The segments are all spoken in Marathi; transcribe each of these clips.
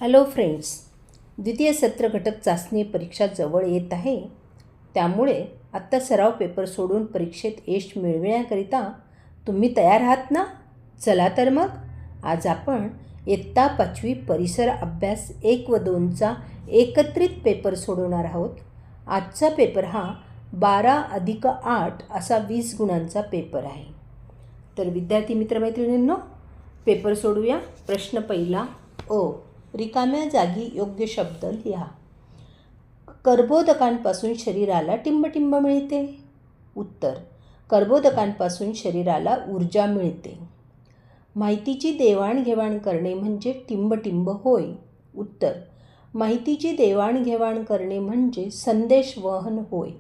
हॅलो फ्रेंड्स, द्वितीय सत्र घटक चाचणी परीक्षा जवळ येत आहे. त्यामुळे आत्ता सराव पेपर सोडून परीक्षेत यश मिळविण्याकरिता तुम्ही तयार आहात ना? चला तर मग आज आपण इयत्ता 5वी परिसर अभ्यास 1 व 2चा एकत्रित पेपर सोडवणार आहोत. आजचा पेपर हा 12+8 असा 20 गुणांचा पेपर आहे. तर विद्यार्थी मित्रमैत्रिणींनो, पेपर सोडूया. प्रश्न पहिला अ. रिकाम्या जागी योग्य शब्द लिहा. कर्बोदकांपासून शरीराला टिंबटिंब मिळते. उत्तर: कर्बोदकांपासून शरीराला ऊर्जा मिळते. माहितीची देवाणघेवाण करणे म्हणजे टिंबटिंब होय. उत्तर: माहितीची देवाणघेवाण करणे म्हणजे संदेशवहन होय.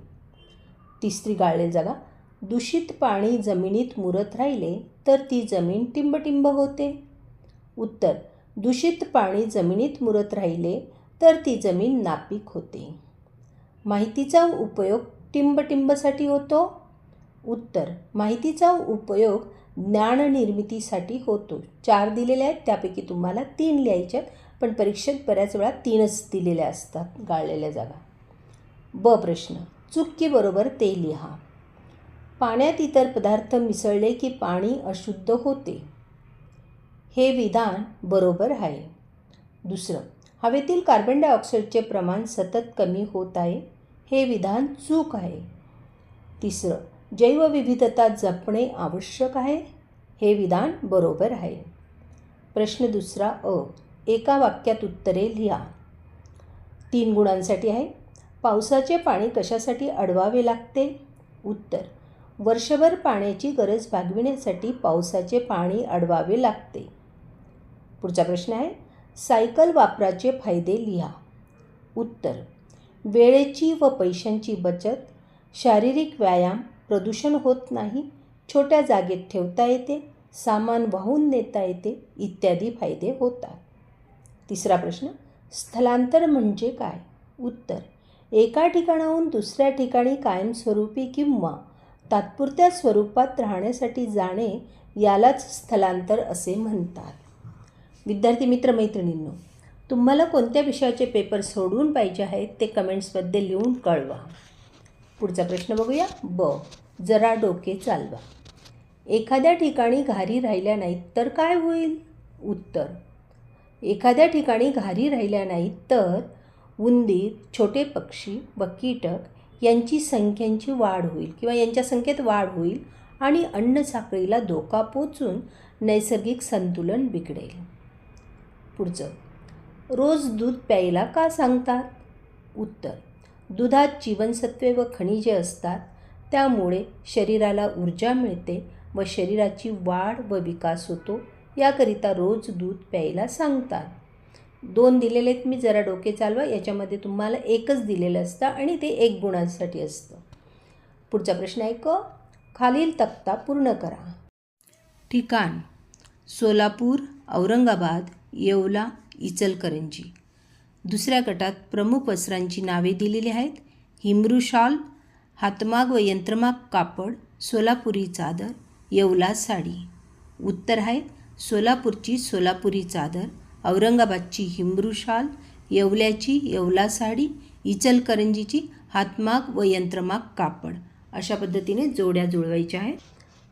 तिसरी गाळलेली जागा. दूषित पाणी जमिनीत मुरत राहिले तर ती जमीन टिंबटिंब होते. उत्तर: दूषित पाणी जमिनीत मुरत राहिले तर ती जमीन नापीक होते. माहितीचा उपयोग टिंबटिंबसाठी होतो. उत्तर: माहितीचा उपयोग ज्ञाननिर्मितीसाठी होतो. 4 दिलेले आहेत, त्यापैकी तुम्हाला 3 लिहायचे आहेत, पण परीक्षेत बऱ्याच वेळा 3च दिलेल्या असतात गाळलेल्या जागा. ब प्रश्न. चूक की बरोबर ते लिहा. पाण्यात इतर पदार्थ मिसळले की पाणी अशुद्ध होते. हे विधान बरोबर आहे. दुसरं. हवेतील कार्बन डायऑक्साईडचे प्रमाण सतत कमी होत आहे. हे विधान चूक आहे. तिसरं. जैवविविधता जपणे आवश्यक आहे. हे विधान बरोबर आहे. प्रश्न दुसरा अ. एका वाक्यात उत्तरे लिहा. 3 गुणांसाठी आहे. पावसाचे पाणी कशासाठी अडवावे लागते? उत्तर: वर्षभर पाण्याची गरज भागविण्यासाठी पावसाचे पाणी अडवावे लागते. पुढचा प्रश्न आहे. सायकल वापराचे फायदे लिहा. उत्तर: वेळेची व पैशांची बचत, शारीरिक व्यायाम, प्रदूषण होत नाही, छोट्या जागेत ठेवता येते, सामान वाहून नेता येते इत्यादी फायदे होतात. तिसरा प्रश्न. स्थलांतर म्हणजे काय? उत्तर: एका ठिकाणाहून दुसऱ्या ठिकाणी कायमस्वरूपी किंवा तात्पुरत्या स्वरूपात राहण्यासाठी जाणे यालाच स्थलांतर असे म्हणतात. विद्यार्थी मित्रमैत्रिणींनो, तुम्हाला कोणत्या विषयाचे पेपर सोडवून पाहिजे आहेत ते कमेंट्समध्ये लिहून कळवा. पुढचा प्रश्न बघूया. ब. जरा डोके चालवा. एखाद्या ठिकाणी घारी राहिल्या नाहीत तर काय होईल? उत्तर: एखाद्या ठिकाणी घारी राहिल्या नाहीत तर उंदीर, छोटे पक्षी व कीटक यांची संख्यांची वाढ होईल किंवा यांच्या संख्येत वाढ होईल आणि अन्नसाखळीला धोका पोचून नैसर्गिक संतुलन बिघडेल. पुढचं. रोज दूध प्यायला का सांगतात? उत्तर: दुधात जीवनसत्वे व खनिजे असतात, त्यामुळे शरीराला ऊर्जा मिळते व शरीराची वाढ व विकास होतो, याकरिता रोज दूध प्यायला सांगतात. 2 दिलेले आहेत. मी जरा डोके चालवा. याच्यामध्ये तुम्हाला 1च दिलेलं असतं आणि ते 1 गुणांसाठी असतं. पुढचा प्रश्न आहे क. खालील तक्ता पूर्ण करा. ठिकाण: सोलापूर, औरंगाबाद, येवला, इचलकरंजी. दुसऱ्या गटात प्रमुख वस्त्रांची नावे दिलेली आहेत. हिमरू शॉल, हातमाग व यंत्रमाग कापड, सोलापुरी चादर, येवला साडी. उत्तर आहे सोलापूरची सोलापुरी चादर, औरंगाबादची हिमरू शॉल, येवल्याची येवला साडी, इचलकरंजीची हातमाग व यंत्रमाग कापड. अशा पद्धतीने जोड्या जुळवायच्या आहेत.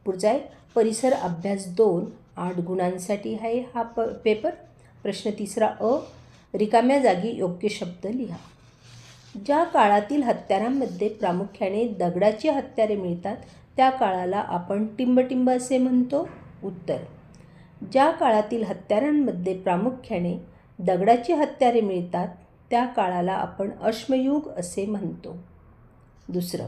पुढचा आहे परिसर अभ्यास 2, 8 गुणांसाठी आहे हा पेपर. प्रश्न तिसरा अ. रिकाम्या जागी योग्य शब्द लिहा. ज्या काळातील हत्यारांमध्ये प्रामुख्याने दगडाची हत्यारे मिळतात त्या काळाला आपण टिंबटिंब असे म्हणतो. उत्तर: ज्या काळातील हत्यारांमध्ये प्रामुख्याने दगडाची हत्यारे मिळतात त्या काळाला आपण अश्मयुग असे म्हणतो. दुसरं.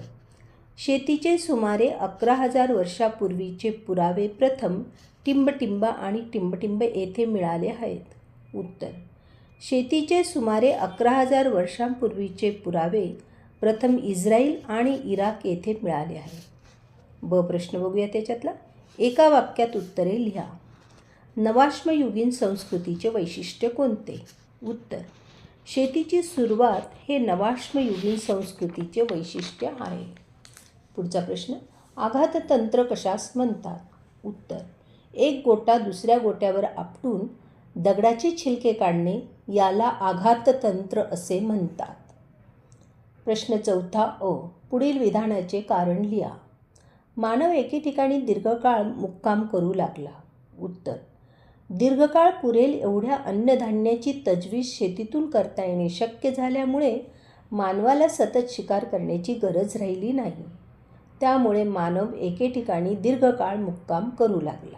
शेतीचे सुमारे 11,000 वर्षापूर्वीचे पुरावे प्रथम टिंबटिंब आणि टिंबटिंब येथे मिळाले आहेत. उत्तर: शेतीचे सुमारे 11,000 वर्षांपूर्वीचे पुरावे प्रथम इस्रायल आणि इराक येथे मिळाले आहेत. ब प्रश्न बघूया त्याच्यातला. एका वाक्यात उत्तरे लिहा. नवाश्मयुगीन संस्कृतीचे वैशिष्ट्य कोणते? उत्तर: शेतीची सुरुवात हे नवाश्मयुगीन संस्कृतीचे वैशिष्ट्य आहे. पुढचा प्रश्न. आघाततंत्र कशास म्हणतात? उत्तर: एक गोटा दुसऱ्या गोट्यावर आपटून दगडाचे छिलके काढणे याला आघाततंत्र असे म्हणतात. प्रश्न 4 अ. पुढील विधानाचे कारण लिहा. मानव एके ठिकाणी दीर्घकाळ मुक्काम करू लागला. उत्तर. दीर्घकाळ पुरेल एवढ्या अन्नधान्याची तजवीज शेतीतून करता येणे शक्य झाल्यामुळे मानवाला सतत शिकार करण्याची गरज राहिली नाही. त्यामुळे मानव एके ठिकाणी दीर्घकाळ मुक्काम करू लागला.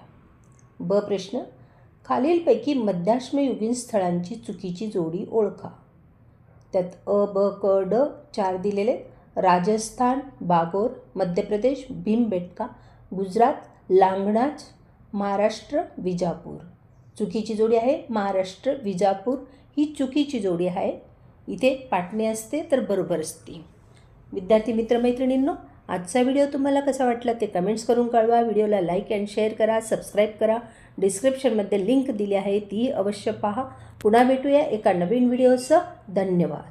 ब. प्रश्न. खालीलपैकी मध्याश्मयुगीन स्थळांची चुकीची जोडी ओळखा. त्यात अ, ब, क, ड 4 दिलेले. राजस्थान, बागोर, मध्य प्रदेश, भीमबेटका, गुजरात, लांगणाज, महाराष्ट्र, विजापूर. चुकीची जोडी आहे महाराष्ट्र, विजापूर ही चुकीची जोडी आहे. इथे पाटणे असते तर बरोबर असते. विद्यार्थी मित्रमैत्रिणींनो, आजचा व्हिडिओ तुम्हाला कसा वाटला ते कमेंट्स करून कळवा. व्हिडिओला लाईक अँड शेअर करा, सबस्क्राईब करा. डिस्क्रिप्शनमध्ये लिंक दिली आहे, ती अवश्य पहा. पुन्हा भेटूया एका नवीन व्हिडिओसह. धन्यवाद.